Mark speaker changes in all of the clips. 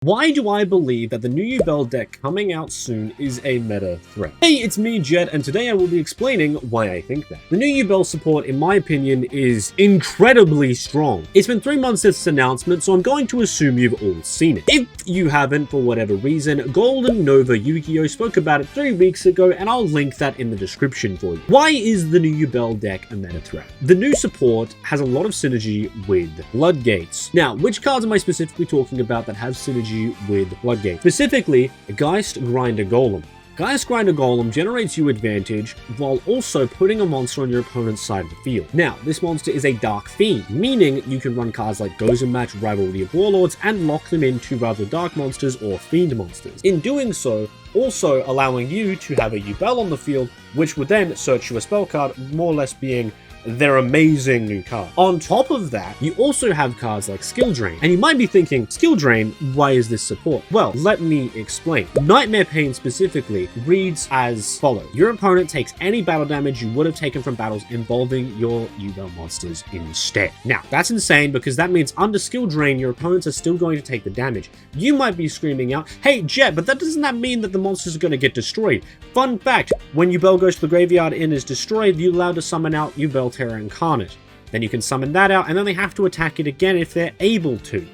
Speaker 1: Why do I believe that the new Yubel deck coming out soon is a meta threat? Hey, it's me, Jet, and today I will be explaining why I think that. The new Yubel support, in my opinion, is incredibly strong. It's been 3 months since its announcement, so I'm going to assume you've all seen it. If you haven't, for whatever reason, Golden Nova Yu-Gi-Oh! Spoke about it 3 weeks ago, and I'll link that in the description for you. Why is the new Yubel deck a meta threat? The new support has a lot of synergy with Floodgates. Now, which cards am I specifically talking about that have synergy with Floodgate? Specifically, Giest Grinder Golem. Giest Grinder Golem generates you advantage while also putting a monster on your opponent's side of the field. Now, this monster is a Dark Fiend, meaning you can run cards like Goes and Match, Rivalry of Warlords, and lock them into rather Dark monsters or Fiend monsters. In doing so, also allowing you to have a Yubel on the field, which would then search you a spell card, more or less being their amazing new card. On top of that, you also have cards like Skill Drain. And you might be thinking, Skill Drain, why is this support? Well, let me explain. Nightmare Pain specifically reads as follows. Your opponent takes any battle damage you would have taken from battles involving your Yubel monsters instead. Now, that's insane because that means under Skill Drain, your opponents are still going to take the damage. You might be screaming out, hey Jet, but doesn't that mean that the monsters are going to get destroyed? Fun fact, when Yubel goes to the graveyard and is destroyed, you're allowed to summon out Yubel Terra Incarnate. Then you can summon that out, and then they have to attack it again if they're able to.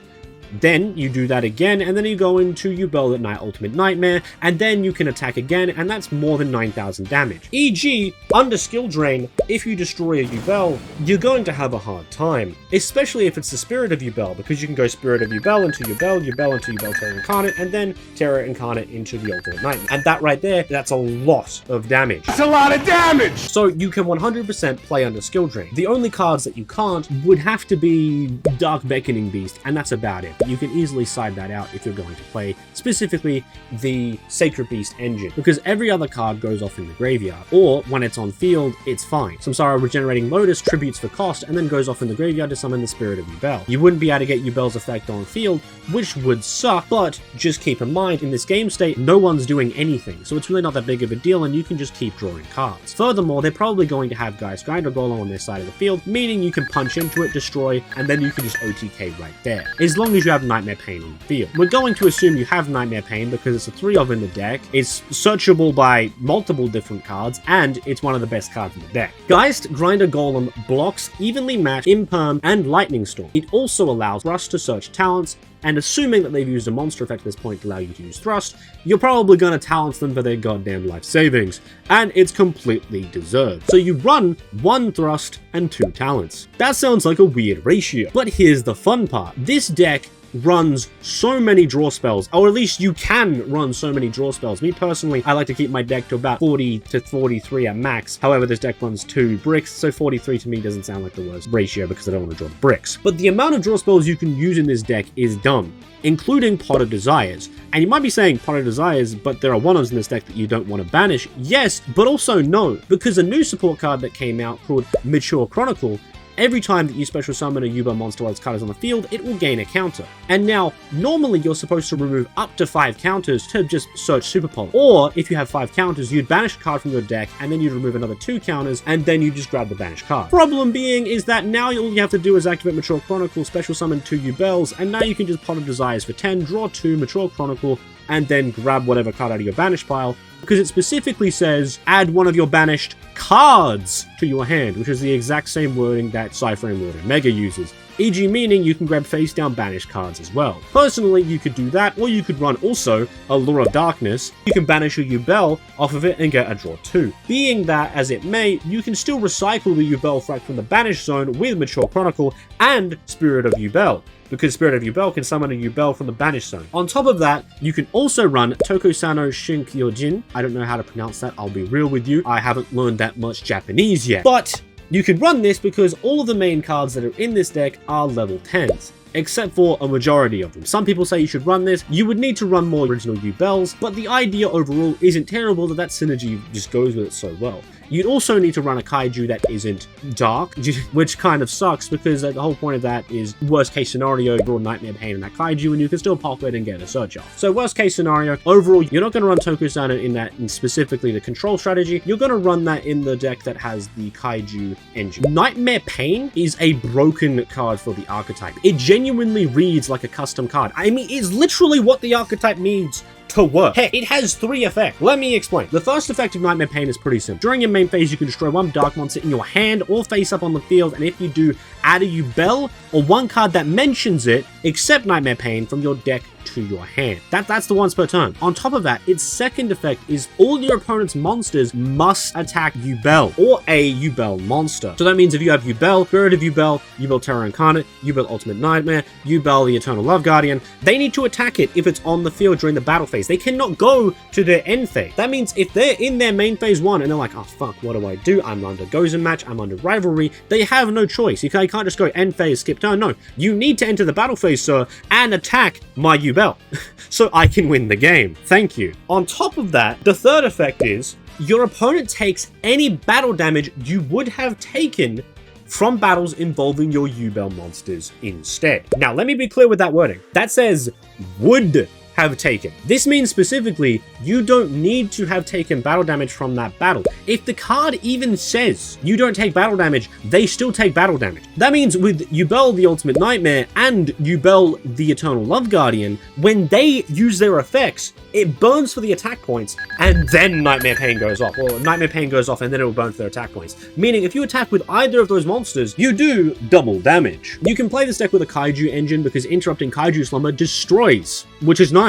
Speaker 1: Then you do that again, and then you go into Yubel at Night Ultimate Nightmare, and then you can attack again, and that's more than 9,000 damage. E.g., under Skill Drain, if you destroy a Yubel, you're going to have a hard time. Especially if it's the Spirit of Yubel, because you can go Spirit of Yubel into Yubel, Yubel into Yubel Terra Incarnate, and then Terra Incarnate into the Ultimate Nightmare. And that right there, that's a lot of damage.
Speaker 2: That's a lot of damage!
Speaker 1: So you can 100% play under Skill Drain. The only cards that you can't would have to be Dark Beckoning Beast, and that's about it. You can easily side that out if you're going to play specifically the Sacred Beast engine, because every other card goes off in the graveyard, or when it's on field, it's fine. Samsara Regenerating Lotus tributes for cost and then goes off in the graveyard to summon the Spirit of Yubel. You wouldn't be able to get Yubel's effect on field, which would suck, but just keep in mind, in this game state, no one's doing anything, so it's really not that big of a deal and you can just keep drawing cards. Furthermore, they're probably going to have Giest Grinder Golem on their side of the field, meaning you can punch into it, destroy, and then you can just OTK right there, as long as you have Nightmare Pain on the field. We're going to assume you have Nightmare Pain because it's a 3-of in the deck, it's searchable by multiple different cards, and it's one of the best cards in the deck. Giest Grinder Golem blocks Evenly Matched, Imperm, and Lightning Storm. It also allows Thrust to search talents, and assuming that they've used a monster effect at this point to allow you to use Thrust, you're probably going to talent them for their goddamn life savings, and it's completely deserved. So you run 1 Thrust and 2 talents. That sounds like a weird ratio, but here's the fun part. This deck runs so many draw spells, or at least you can run so many draw spells. Me personally, I like to keep my deck to about 40 to 43 at max. However, this deck runs 2 bricks, so 43 to me doesn't sound like the worst ratio because I don't want to draw the bricks. But the amount of draw spells you can use in this deck is dumb, including Pot of Desires. And you might be saying Pot of Desires, but there are 1-ofs in this deck that you don't want to banish. Yes, but also no, because a new support card that came out called Mature Chronicle, every time that you special summon a Yubel monster while its card is on the field, it will gain a counter. And now, normally you're supposed to remove up to 5 counters to just search Super Pole. Or, if you have 5 counters, you'd banish a card from your deck, and then you'd remove another 2 counters, and then you just grab the banished card. Problem being is that now all you have to do is activate Mature Chronicle, special summon 2 Yubels, and now you can just Pot of Desires for 10, draw 2, Mature Chronicle, and then grab whatever card out of your banished pile, because it specifically says add 1 of your banished cards to your hand, which is the exact same wording that Cypher and Lord Mega uses. E.g. meaning you can grab face down banished cards as well. Personally, you could do that, or you could run also Allure of Darkness. You can banish a Yubel off of it and get a draw 2. Being that as it may, you can still recycle the Yubel fract from the banished zone with Mature Chronicle and Spirit of Yubel, because Spirit of Yubel can summon a Yubel from the banished zone. On top of that, you can also run Tokusano Shinkyojin. I don't know how to pronounce that, I'll be real with you. I haven't learned that much Japanese yet. But you can run this because all of the main cards that are in this deck are level 10s. Except for a majority of them. Some people say you should run this. You would need to run more original Yubels, but the idea overall isn't terrible that synergy just goes with it so well. You'd also need to run a kaiju that isn't dark, which kind of sucks because the whole point of that is worst case scenario, draw Nightmare Pain in that kaiju and you can still pop it and get a search off. So worst case scenario, overall, you're not going to run Tokusano in that, in specifically the control strategy. You're going to run that in the deck that has the kaiju engine. Nightmare Pain is a broken card for the archetype. It genuinely genuinely reads like a custom card. I mean, it's literally what the archetype needs to work. Heck, it has 3 effects. Let me explain. The first effect of Nightmare Pain is pretty simple. During your main phase, you can destroy 1 dark monster in your hand or face up on the field, and if you do, add a Yubel or 1 card that mentions it, except Nightmare Pain, from your deck to your hand. That's the once per turn. On top of that, its second effect is all your opponent's monsters must attack Yubel or a Yubel monster. So that means if you have Yubel, Spirit of Yubel, Yubel Terror Incarnate, Yubel Ultimate Nightmare, Yubel the Eternal Love Guardian, they need to attack it if it's on the field during the battle phase. They cannot go to their end phase. That means if they're in their main phase 1 and they're like, oh fuck, what do I do? I'm under Gozen match, I'm under rivalry, they have no choice. You can't just go end phase, skip turn. No, you need to enter the battle phase, sir, and attack my Yubel so I can win the game. Thank you. On top of that, the third effect is your opponent takes any battle damage you would have taken from battles involving your Yubel monsters instead. Now, let me be clear with that wording. That says would have taken. This means specifically you don't need to have taken battle damage from that battle. If the card even says you don't take battle damage, they still take battle damage. That means with Yubel the Ultimate Nightmare and Yubel the Eternal Love Guardian, when they use their effects, it burns for the attack points and then Nightmare Pain goes off, or Nightmare Pain goes off and then it will burn for their attack points. Meaning if you attack with either of those monsters, you do double damage. You can play this deck with a Kaiju engine because interrupting Kaiju Slumber destroys, which is nice.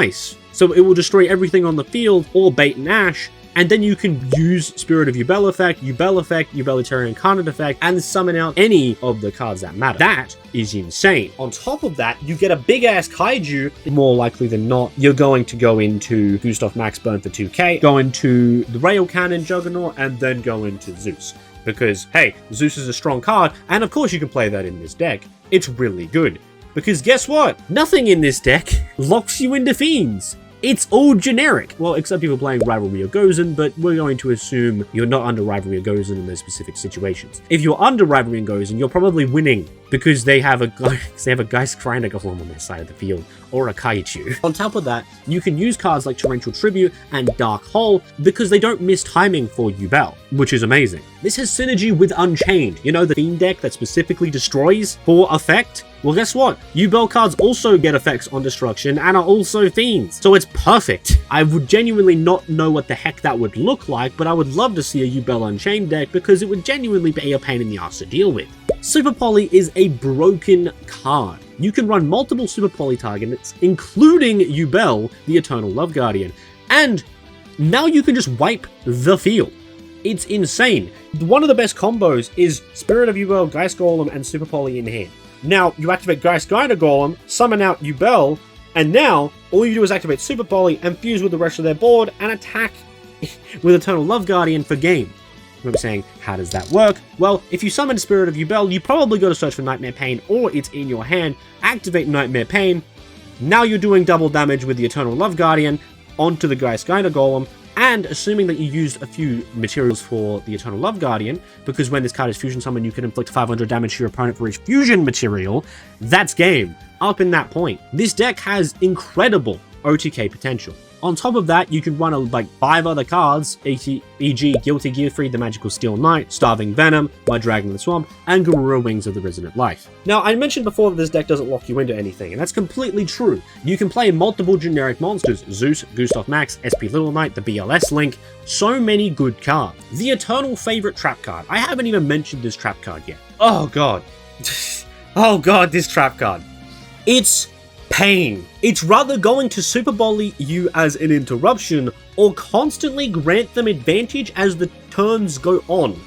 Speaker 1: So it will destroy everything on the field or bait and ash, and then you can use Spirit of Yubel effect, Yubel Terror Incarnate effect, and summon out any of the cards that matter. That is insane. On top of that, you get a big ass Kaiju. More likely than not, you're going to go into Gustav Max Burn for 2k, go into the Rail Cannon Juggernaut, and then go into Zeus. Because, hey, Zeus is a strong card, and of course you can play that in this deck. It's really good. Because guess what? Nothing in this deck locks you into Fiends. It's all generic. Well, except if you're playing Rivalry or Gozen, but we're going to assume you're not under Rivalry or Gozen in those specific situations. If you're under Rivalry and Gozen, you're probably winning because they have a Giest Grinder Golem on their side of the field, or a Kaiju. On top of that, you can use cards like Torrential Tribute and Dark Hole because they don't miss timing for Yubel, which is amazing. This has synergy with Unchained, you know, the Fiend deck that specifically destroys for effect? Well, guess what? Yubel cards also get effects on destruction and are also Fiends, so it's perfect. I would genuinely not know what the heck that would look like, but I would love to see a Yubel Unchained deck because it would genuinely be a pain in the ass to deal with. Super Poly is a broken card. You can run multiple Super Poly targets, including Yubel, the Eternal Love Guardian, and now you can just wipe the field. It's insane. One of the best combos is Spirit of Yubel, Giest Golem, and Super Poly in hand. Now, you activate Giest Grinder Golem, summon out Yubel, and now all you do is activate Super Poly and fuse with the rest of their board and attack with Eternal Love Guardian for game. I'm saying, how does that work? Well, if you summon Spirit of Yubel, you probably go to search for Nightmare Pain, or it's in your hand, activate Nightmare Pain. Now you're doing double damage with the Eternal Love Guardian onto the Giest Grinder Golem, and assuming that you used a few materials for the Eternal Love Guardian, because when this card is fusion summoned, you can inflict 500 damage to your opponent for each fusion material, that's game. Up in that point. This deck has incredible OTK potential. On top of that, you can run like 5 other cards, e.g. Guilty Gearfried, the Magical Steel Knight, Starving Venom, My Dragon in the Swamp, and Garura Wings of the Resonant Life. Now, I mentioned before that this deck doesn't lock you into anything, and that's completely true. You can play multiple generic monsters, Zeus, Gustav Max, SP Little Knight, the BLS Link, so many good cards. The eternal favorite trap card. I haven't even mentioned this trap card yet. Oh god. Oh god, this trap card. It's pain. It's rather going to Super Poly you as an interruption or constantly grant them advantage as the turns go on,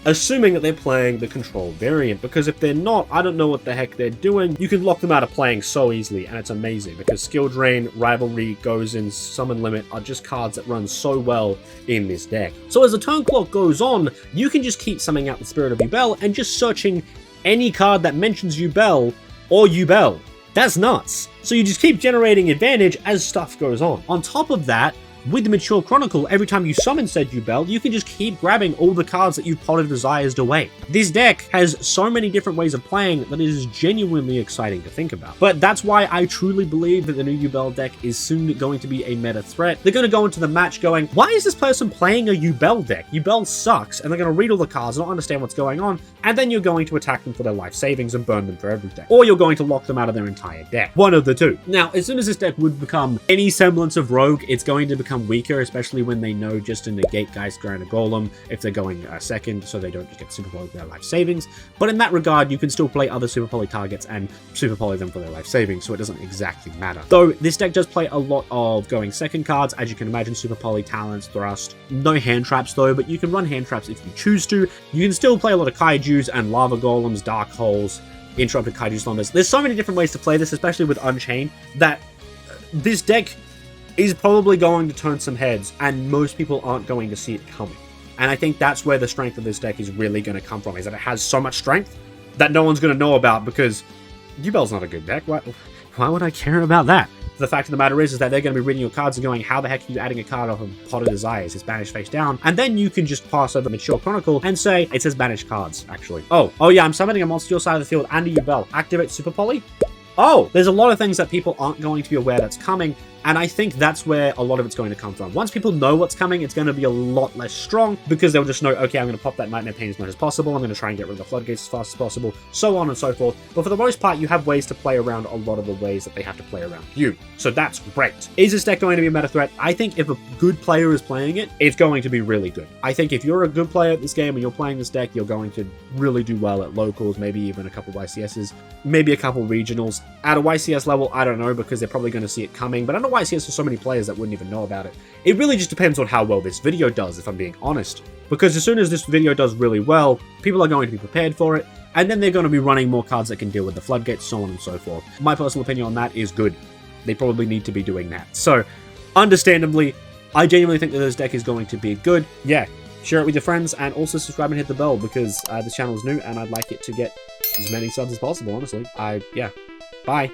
Speaker 1: assuming that they're playing the control variant, because if they're not, I don't know what the heck they're doing. You can lock them out of playing so easily, and it's amazing because Skill Drain, Rivalry, Gozen, Summon Limit are just cards that run so well in this deck. So as the turn clock goes on, you can just keep summing out the Spirit of Yubel and just searching any card that mentions Yubel or Yubel. That's nuts. So you just keep generating advantage as stuff goes on. On top of that, with the Mature Chronicle, every time you summon said Yubel, you can just keep grabbing all the cards that you've Pot of Desires away. This deck has so many different ways of playing that it is genuinely exciting to think about. But that's why I truly believe that the new Yubel deck is soon going to be a meta threat. They're going to go into the match going, why is this person playing a Yubel deck? Yubel sucks, and they're going to read all the cards, not understand what's going on, and then you're going to attack them for their life savings and burn them for everything. Or you're going to lock them out of their entire deck. One of the two. Now, as soon as this deck would become any semblance of rogue, it's going to become weaker, especially when they know just to negate Giest Grinder Golem if they're going second, so they don't just get super poly with their life savings. But in that regard, you can still play other super poly targets and super poly them for their life savings, so it doesn't exactly matter. Though this deck does play a lot of going second cards, as you can imagine, super poly, talents, thrust. No hand traps though, but you can run hand traps if you choose to. You can still play a lot of kaijus and lava golems, dark holes, interrupted kaiju slumbers. There's so many different ways to play this, especially with Unchained, that this deck is probably going to turn some heads, and most people aren't going to see it coming. And I think that's where the strength of this deck is really going to come from, is that it has so much strength that no one's going to know about, because Yubel's not a good deck. Why would I care about that? The fact of the matter is that they're going to be reading your cards and going, how the heck are you adding a card off of Pot of Desires? It's banished face down. And then you can just pass over Mature Chronicle and say, it says banished cards, actually. Oh yeah, I'm summoning a monster to your side of the field and a Yubel. Activate Super Poly? Oh, there's a lot of things that people aren't going to be aware that's coming, and I think that's where a lot of it's going to come from. Once people know what's coming, it's going to be a lot less strong, because they'll just know, okay, I'm going to pop that Nightmare Pain as much as possible, I'm going to try and get rid of the Floodgates as fast as possible, so on and so forth. But for the most part, you have ways to play around a lot of the ways that they have to play around you. So that's great. Is this deck going to be a meta threat? I think if a good player is playing it, it's going to be really good. I think if you're a good player at this game and you're playing this deck, you're going to really do well at locals, maybe even a couple YCSs, maybe a couple regionals. At a YCS level, I don't know, because they're probably going to see it coming, but I know YCS there's so many players that wouldn't even know about it. It really just depends on how well this video does, if I'm being honest. Because as soon as this video does really well, people are going to be prepared for it, and then they're going to be running more cards that can deal with the floodgates, so on and so forth. My personal opinion on that is good. They probably need to be doing that. So, understandably, I genuinely think that this deck is going to be good. Yeah, share it with your friends, and also subscribe and hit the bell, because this channel is new, and I'd like it to get as many subs as possible, honestly. Yeah. Bye.